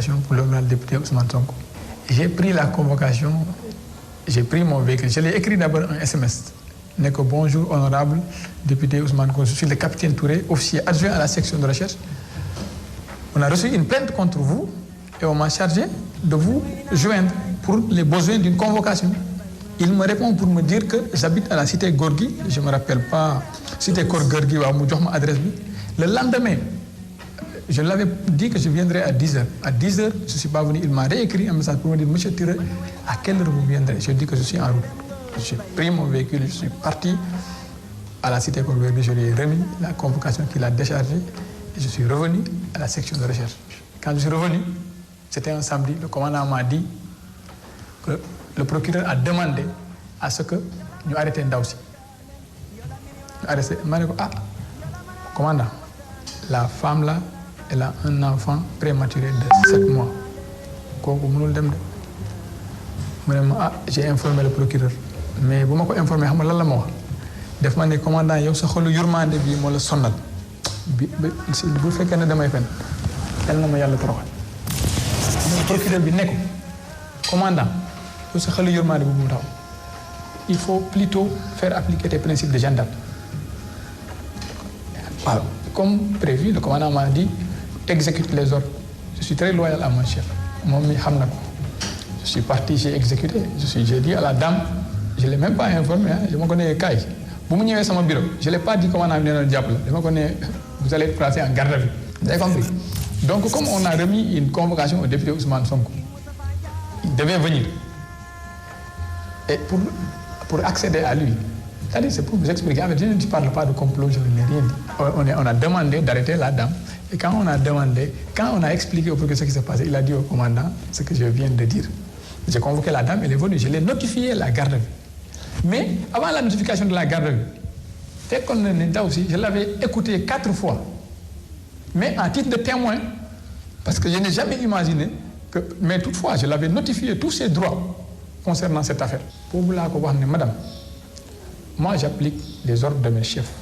convocation pour l'honorable député Ousmane Sonko. J'ai pris la convocation, j'ai pris mon véhicule. Je l'ai écrit d'abord un SMS. N'est que bonjour, honorable député Ousmane Sonko. Je suis le capitaine Touré, officier adjoint à la section de recherche. On a reçu une plainte contre vous et on m'a chargé de vous joindre pour les besoins d'une convocation. Il me répond pour me dire que j'habite à la cité Gorgui, je ne me rappelle pas, cité Gorgui, adresse. Le lendemain, je l'avais dit que je viendrais à 10h. À 10h, je ne suis pas venu. Il m'a réécrit un message pour me dire, monsieur Touré, à quelle heure vous viendrez? Je dis que je suis en route. J'ai pris mon véhicule, je suis parti à la cité Gorgui, je lui ai remis la convocation qu'il a déchargée et je suis revenu à la section de recherche. Quand je suis revenu, c'était un samedi, le commandant m'a dit que le procureur a demandé à ce que nous arrêtions Ndaoussi. Commandant, la femme là, elle a un enfant prématuré de 7 mois. J'ai informé le procureur. Mais si je informé, je vais vous dire, commandant, yow sa xolu yurmande bi mo la sonal. Bu fekkee ne damay fen, yal na ma yàlla toroxal. Le procureur bi ne ko, commandant, yow sa xolu yurmande bu mu taw. Il faut plutôt faire appliquer tes principes de gendarme. Alors, comme prévu, le commandant m'a dit, exécute les ordres. Je suis très loyal à mon chef. Je suis parti, j'ai exécuté. J'ai dit à la dame, je ne l'ai même pas informé, hein, je me connais Kai. Vous me à mon bureau, je ne l'ai pas dit comment on a amené le diable. Je me connais, vous allez être placé en garde à vue. Vous avez compris? Donc, comme on a remis une convocation au député Ousmane Sonko, il devait venir. Et pour accéder à lui, c'est pour vous expliquer, je ne parle pas de complot, je n'ai rien dit. On a demandé d'arrêter la dame. Et quand on a expliqué au procureur ce qui s'est passé, il a dit au commandant ce que je viens de dire. J'ai convoqué la dame, elle est venue, je l'ai notifié la garde à vue. Mais avant la notification de la garde à vue, dès qu'on était aussi, je l'avais écouté 4 fois. Mais en titre de témoin, parce que je n'ai jamais imaginé que. Mais toutefois, je l'avais notifié tous ses droits concernant cette affaire. Pour vous la madame, moi j'applique les ordres de mes chefs.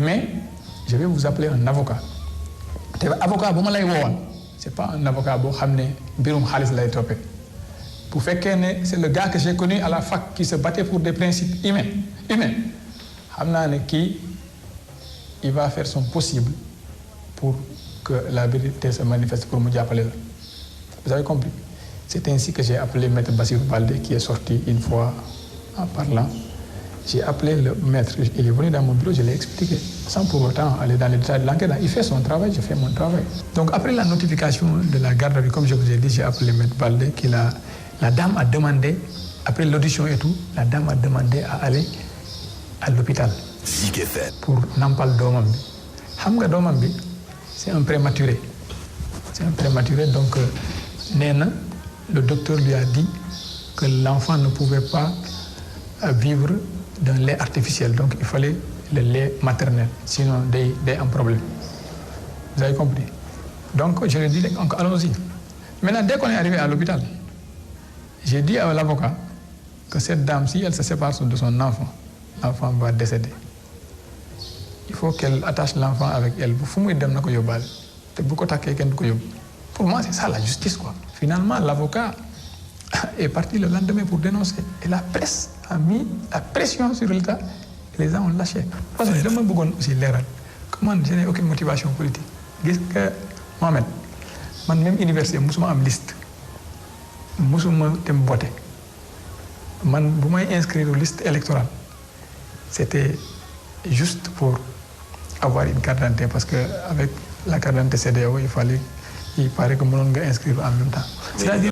Mais je vais vous appeler un avocat. Avocat, c'est pas un avocat pour faire que c'est le gars que j'ai connu à la fac qui se battait pour des principes humains. Il va faire son possible pour que la vérité se manifeste pour me dire. Vous avez compris? C'est ainsi que j'ai appelé Maître Bassirou Baldé qui est sorti une fois en parlant. J'ai appelé le maître, il est venu dans mon bureau, je l'ai expliqué, sans pour autant aller dans les détails de l'enquête. Il fait son travail, je fais mon travail. Donc après la notification de la garde à vue, comme je vous ai dit, j'ai appelé Maître Baldé, la dame a demandé, après l'audition et tout, la dame a demandé à aller à l'hôpital pour Nampal Domambi. Hamga Domambi, c'est un prématuré. C'est un prématuré, donc le docteur lui a dit que l'enfant ne pouvait pas vivre d'un lait artificiel. Donc, il fallait le lait maternel. Sinon, il y a un problème. Vous avez compris? Donc, je lui ai dit, allons-y. Maintenant, dès qu'on est arrivé à l'hôpital, j'ai dit à l'avocat que cette dame, si elle se sépare de son enfant, l'enfant va décéder. Il faut qu'elle attache l'enfant avec elle. Pour moi, c'est ça la justice, quoi. Finalement, l'avocat est parti le lendemain pour dénoncer. Et la presse a mis la pression sur l'État et les gens ont lâché. Parce que je me dis aussi l'erreur. Comment je n'ai aucune motivation politique. Qu'est-ce que Mohamed, même université, je suis en liste. Je suis en voter. Je suis inscrit aux listes électorales. C'était juste pour avoir une carte d'identité. Parce qu'avec la carte d'identité CEDEAO, il paraît que mon gars inscrire en même temps. C'est-à-dire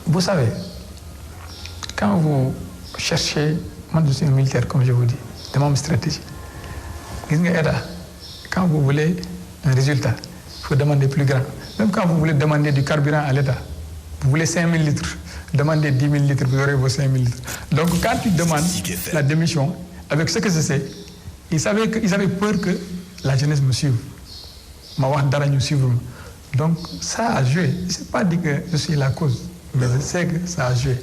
vous savez, quand vous cherchez, moi je suis un militaire comme je vous dis, c'est ma stratégie. Quand vous voulez un résultat, il faut demander plus grand. Même quand vous voulez demander du carburant à l'État, vous voulez 5000 litres, demandez 10 000 litres, vous aurez vos 5000 litres. Donc quand tu demandes la démission, avec ce que je sais, ils avaient peur que la jeunesse me suive. Donc ça a joué. Je ne sais pas dire que je suis la cause, mais je sais que ça a joué.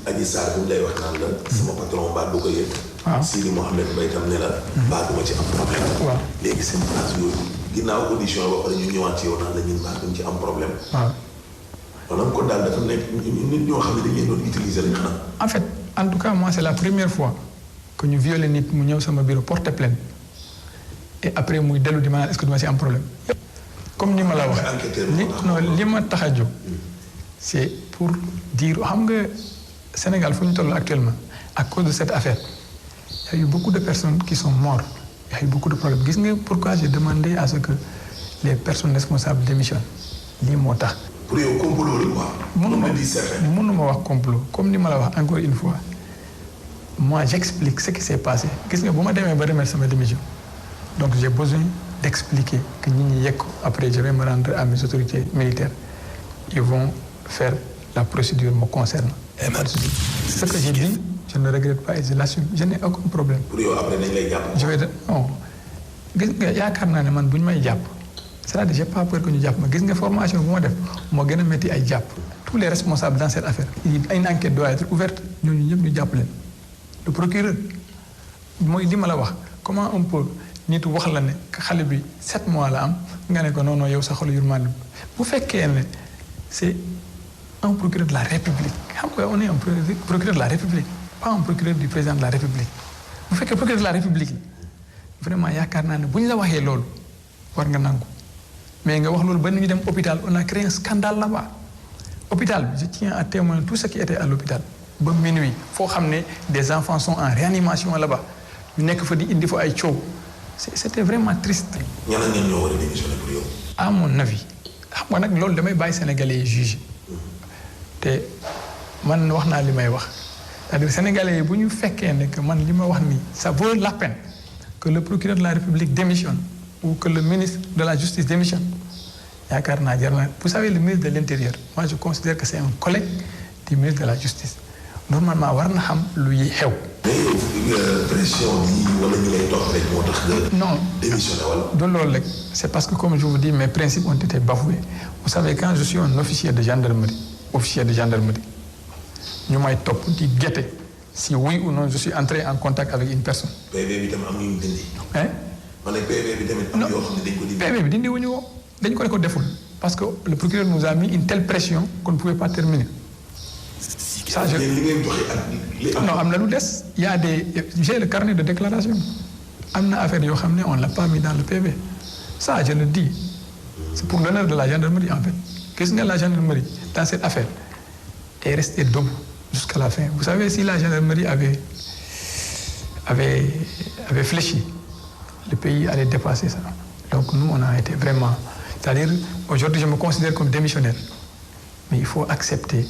Adji Sarr bu lay wax naan la sama patron baa baa du ko yëg. waaw Sidi Mohamed Mbaye tam ne la. baa du ma ci am problème. waaw léegi seen place yooyu ginnaaw audition ba pare ñu ñëwaat ci yow naan la ñun baa duñ ci am problème. waaw. maanaam kon daal dafa nekk nit ñoo xam ne dañ leen doon utiliser lañ xanaa. En fait, en tout cas, moi, c'est la première fois que ñu violé nit mu ñëw sama bureau porter plainte et après muy dellu di ma est-ce que duma ci am problème. comme ni ma la wax li ma tax a jóg c'est pour dire xam nga Sénégal fu ñu toll actuellement à cause de cette affaire il y a eu beaucoup de personnes qui sont mortes il y a eu beaucoup de problèmes gis nga pourquoi j'ai demandé à ce que les personnes responsables démissionnent lii moo tax. pour yow complot la quoi. mënuma wax complot comme ni ma la wax encore une fois moi j'explique ce qui s'est passé gis nga bu ma demee ba remettre sama démission donc j'ai besoin d'expliquer que nit ñi yegg ko après je vais me rendre à mes autorités militaires ils vont faire la procédure me concernant. Ce que j'ai dit je ne regrette pas et je l'assume je n'ai aucun problème. pour yow après dañ lay jàpp. je vais non gis nga yaakaar naa ne man bu ñu may jàpp. c'est-à-dire j'ai pas peur que ñu jàpp ma gis nga formation bu ma def moo gën a métti ay jàpp tous les responsables dans cette affaire une enquête doit être ouverte ñooñu ñëpp ñu jàpp leen le procureur mooy li ma la wax comment on peut nit wax la ne xale bi 7 mois la am nga ne ko non non yow sa xol yurmande bu fekkee ne c'est un procureur de la République xam nga on est un procureur de la République pas un procureur du président de la République bu fekkee procureur de la République la vraiment yaakaar naa ne bu ñu la waxee loolu war nga nangu. mais nga wax loolu ba ñu dem hôpital on a créé un scandale là-bas hôpital bi je tiens à témoigner tout ce qui était à l'hôpital ba minuit foo xam ne des enfants sont en réanimation là-bas ñu nekk fa di indi fa ay coow c'était vraiment triste. ñeneen ñoom ñoo war a démissionner pour yow. à mon avis xam nga nag loolu damay bàyyi sénégalais yi juger te man wax naa li may wax c'est-à-dire sénégalais yi bu ñu fekkee ne que man li ma wax nii ça vaut la peine que le procureur de la République démissionne. ou que le ministre de la Justice démissionne yaakaar naa jar na vous savez le ministre de l'Intérieur moi je considère que c'est un collègue du ministre de la Justice normalement war na xam luy xew. mais pression bi wala ñu lay topp rek moo tax nga. non démissionné wala. du loolu rek c'est parce que comme je vous dis mes principes ont été bafoués vous savez quand je suis un officier de gendarmerie ñu may topp di guetter si oui ou non je suis entré en contact avec une personne. PV bi tam am ñu dindi. hein. ma ne PV bi tamit am yoo xam ne dañ ko dindi. PV bi dindi wuñu ko dañ ko deful parce que le procureur nous a mis une telle pression qu'on ne pouvait pas terminer. ça je li ngeen joxe ak li am. non am na lu des y a des j'ai le carnet de déclaration am na affaire yoo xam ne on l'a pas mis dans le PV ça je le dis c'est pour l'honneur de la gendarmerie en fait gis nga la gendarmerie dans cette affaire est restée debout jusqu'à la fin vous savez si la gendarmerie avait fléchi. Le pays allait dépasser ça. Donc nous, on a été vraiment... C'est-à-dire, aujourd'hui, je me considère comme démissionnaire. Mais il faut accepter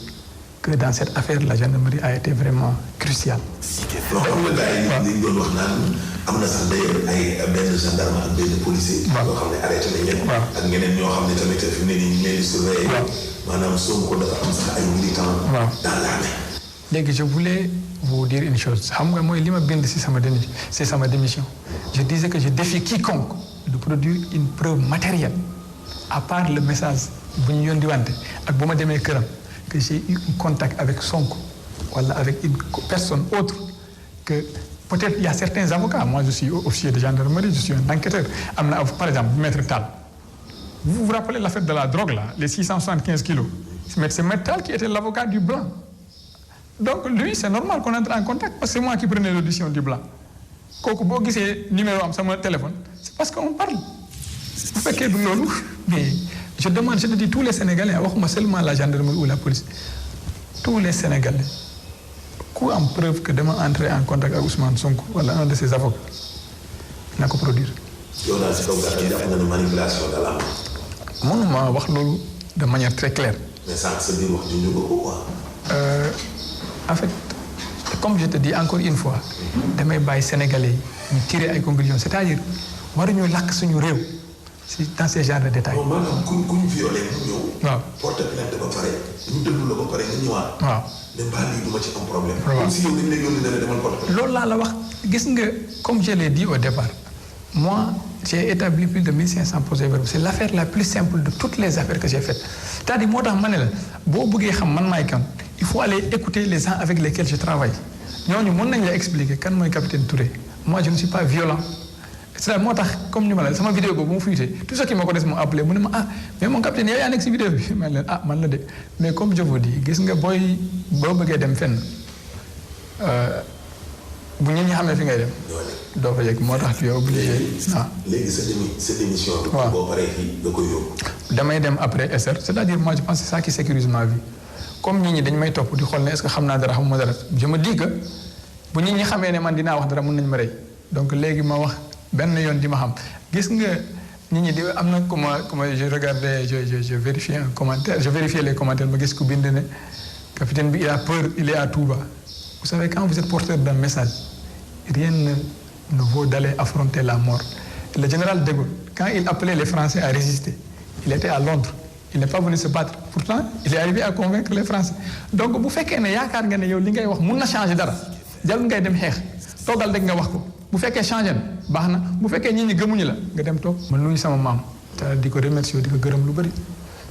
que dans cette affaire, la gendarmerie a été vraiment cruciale. loo xam ne gars yi dañ doon wax naan am na sax d'ailleurs ay benn gendarme ak benn policier. yoo xam ne arrêté nañ leen. ak ñeneen ñoo xam ne tamit fi mu ne nii ñu leen di surveiller. maanaam Sonko dafa am sax ay militants. dans l'armée. léegi je voulais vous dire une chose xam nga mooy li ma bind ci sama démission je disais que je défie quiconque de produire une preuve matérielle à part le message bu ñu yónni wante ak bu ma demee këram que j'ai eu un contact avec Sonko wala avec une personne autre que peut-être il y a certains avocats moi je suis officier de gendarmerie je suis un enquêteur am na par exemple maître Tall vous vous rappelez l'affaire de la drogue là les 675 kilos c'est maître Tall qui était l'avocat du blanc. Donc lui c'est normal qu'on entre en contact parce que c'est moi qui prenais l'audition du blanc kooku boo gisee numéro am sama téléphone c'est parce qu'on parle bu fekkee du loolu mais je demande je te dis tous les Sénégalais waxuma seulement la gendarmerie ou la police tous les Sénégalais ku am preuve que dama entrer en contact ak Ousmane Sonko wala un de ses avocats na ko produire. yow daal si kaw gàttal jàpp nga ne manipulation da la am. mënuma wax loolu de manière très claire. mais sànq sa biir wax junj ko quoi. En fait, comme je te dis encore une fois damay bàyyi Sénégalais yi ñu tirer ay conclusions c'est-à-dire waruñu làkk suñu réew si dans ces genres de détails. non maanaam ku ñu violé mu ñëw. waaw porte plainte ba pare ñu déglu la ba pare nga ñëwaat. waaw ne mbaa lii du ma ci am problème. waaw comme si yow dañ la yónni ne la demal porte plainte. loolu laa la wax gis nga comme je l'ai dit au départ moi j'ai établi plus de 1500 procès-verbaux c'est l'affaire la plus simple de toutes les affaires que j'ai faites c'est-à-dire moo tax ma ne la boo bëggee xam man maay kan il faut aller écouter les gens avec lesquels je travaille ñooñu mën nañ la expliquer kan mooy capitaine Touré moi je ne suis pas violent. c'est-à-dire moo tax comme ni ma la sama vidéo boobu mu fuité tout ce qui ma ko des mu appelé mu ne ma mais mon capitaine yow yaa nekk si vidéo bi man leen man la de mais comme je vous dis gis nga boo bëggee dem fenn bu ñi xamee fi ngay dem. doo fa yegg moo tax tu es obligé. léegi sa démission. waaw boo paree fii da koy yóbbu. damay dem après SR c'est-à-dire moi je pense c'est ça qui sécurise ma vie comme nit ñi dañ may topp di xool ne est-ce que xam naa dara xamuma dara je me dis que bu nit ñi xamee ne man dinaa wax dara mën nañ ma rey donc léegi ma wax. benn yoon di ma xam gis nga nit ñi di am na comment je regardais je vérifiais un commentaire je vérifiais les commentaires ma gis ko bind ne capitaine bi il a peur il est à Touba. Vous savez quand vous êtes porteur d'un message rien ne vaut d'aller affronter la mort. Le général de Gaulle quand il appelait les Français à résister il était à Londres il n'est pas venu se battre pourtant il est arrivé à convaincre les Français donc bu fekkee ne yaakaar nga ne yow li ngay wax mun na changer dara jarul ngay dem xeex toogal rek nga wax ko. bu fekkee changé na baax na bu fekkee ñi ñi gëmuñu la nga dem toog man nuyu sama maam te di ko remercier di ko gërëm lu bëri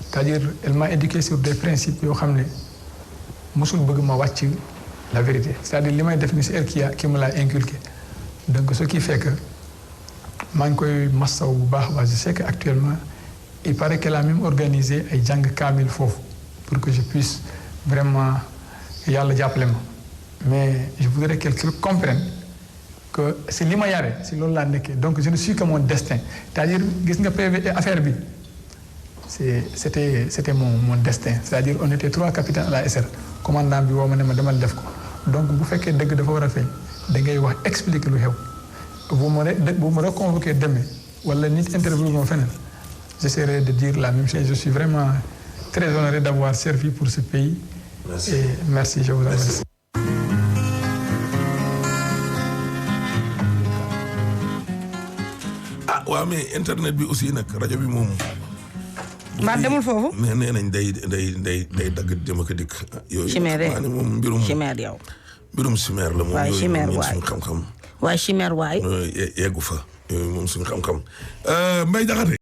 c'est-à-dire elle m'a éduqué sur des principes yoo xam ne mosul bëgg ma wàcc la vérité c'est-à-dire li may def ni c'est elle qui me l'a inculqué donc ce qui fait que maa ngi koy massaw bu baax a baax je sais que actuellement il paraît qu'elle a même organisé ay jàng kaamil foofu pour que je puisse vraiment yàlla jàppale ma mais je voudrais qu'elle comprenne que c'est li ma yare si loolu laa nekkee donc je ne suis que mon destin c'est-à-dire gis nga PV affaire bi c'était mon destin c'est-à-dire on était 3 capitaines à la SR commandant bi woo ma ne ma demal def ko donc bu fekkee dëgg dafa war a feeñ da ngay wax expliquer lu xew bu ma reconvoquer demain wala nit interview ma feneen j'essaierai de dire la même chose je suis vraiment très honoré d'avoir servi pour ce pays. Merci. Et merci je vous remercie. waaw mais internet bi aussi nag rajo bi moom. mbaa demul foofu. nee nañ day dagg jëm ak dikk. yooyu chimère maa ne moom mbirum chimère yow. mbirum chimère la moom. waaye chimère yooyu moom waay suñu xam-xam. waaye chimère waay. yeggu fa yooyu moom suñu xam-xam Mbaye Diakhaté